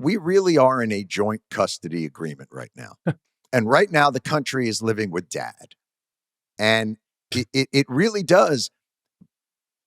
we really are in a joint custody agreement right now. And right now, the country is living with dad. And it really does.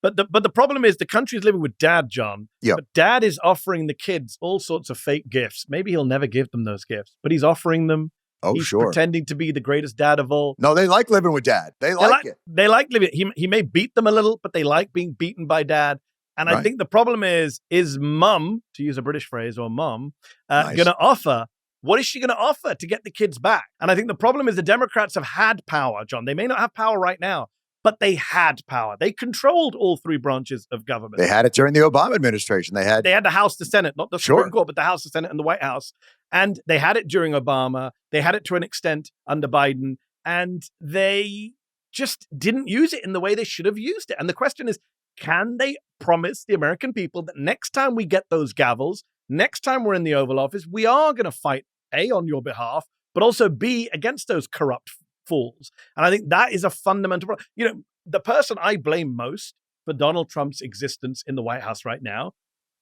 But the problem is the country is living with dad, John. Yep. But dad is offering the kids all sorts of fake gifts. Maybe he'll never give them those gifts, but he's offering them. Oh, he's sure. pretending to be the greatest dad of all. No, they like living with dad. They like it. They like living. He may beat them a little, but they like being beaten by dad. And I think the problem is mum, to use a British phrase, or mum, going to offer. What is she going to offer to get the kids back? And I think the problem is the Democrats have had power, John. They may not have power right now, but they had power. They controlled all three branches of government. They had it during the Obama administration. They had the House, the Senate, not the Supreme Court, but the House, the Senate, and the White House. And they had it during Obama. They had it to an extent under Biden. And they just didn't use it in the way they should have used it. And the question is, can they promise the American people that next time we get those gavels, next time we're in the Oval Office, we are going to fight, A, on your behalf, but also B, against those corrupt fools? And I think that is a fundamental problem. You know, the person I blame most for Donald Trump's existence in the White House right now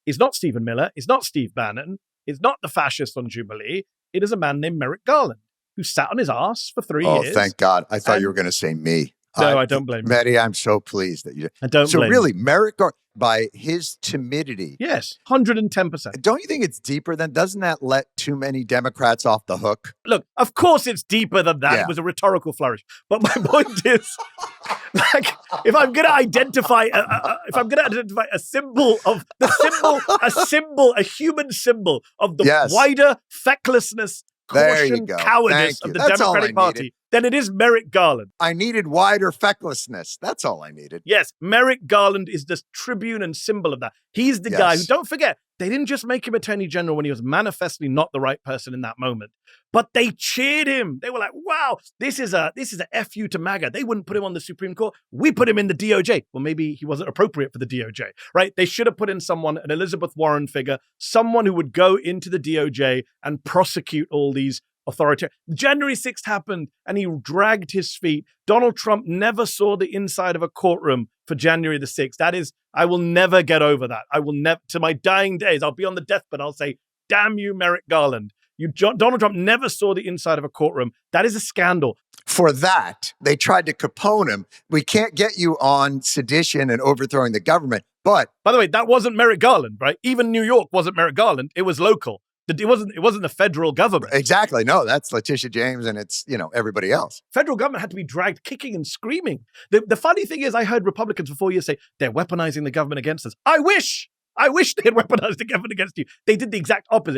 is not Stephen Miller, is not Steve Bannon, is not the fascist on Jubilee. It is a man named Merrick Garland, who sat on his ass for 3 years. Oh, thank God. I thought you were going to say me. No, I don't blame you. Mehdi, I'm so pleased that you did. I don't so blame really, you. Merrick Garland, by his timidity. Yes, 110%. Don't you think it's deeper than, doesn't that let too many Democrats off the hook? Look, of course it's deeper than that. Yeah. It was a rhetorical flourish. But my point is, like, if I'm going to identify, a symbol of a human symbol of the wider fecklessness, caution, cowardice of the Democratic Party, then it is Merrick Garland. I needed wider fecklessness. That's all I needed. Yes, Merrick Garland is the tribune and symbol of that. He's the guy who, don't forget, they didn't just make him Attorney General when he was manifestly not the right person in that moment, but they cheered him. They were like, wow, this is a FU to MAGA. They wouldn't put him on the Supreme Court. We put him in the DOJ. Well, maybe he wasn't appropriate for the DOJ, right? They should have put in someone, an Elizabeth Warren figure, someone who would go into the DOJ and prosecute all these authoritarian. January 6th happened and he dragged his feet. Donald Trump never saw the inside of a courtroom for January the 6th. That is, I will never get over that. I will never, to my dying days, I'll be on the deathbed. I'll say, damn you, Merrick Garland. Donald Trump never saw the inside of a courtroom. That is a scandal. For that, they tried to Capone him. We can't get you on sedition and overthrowing the government. But by the way, that wasn't Merrick Garland, right? Even New York wasn't Merrick Garland. It was local. It wasn't the federal government. Exactly. No, that's Letitia James and it's, everybody else. Federal government had to be dragged kicking and screaming. The funny thing is, I heard Republicans for 4 years say, they're weaponizing the government against us. I wish they had weaponized the government against you. They did the exact opposite.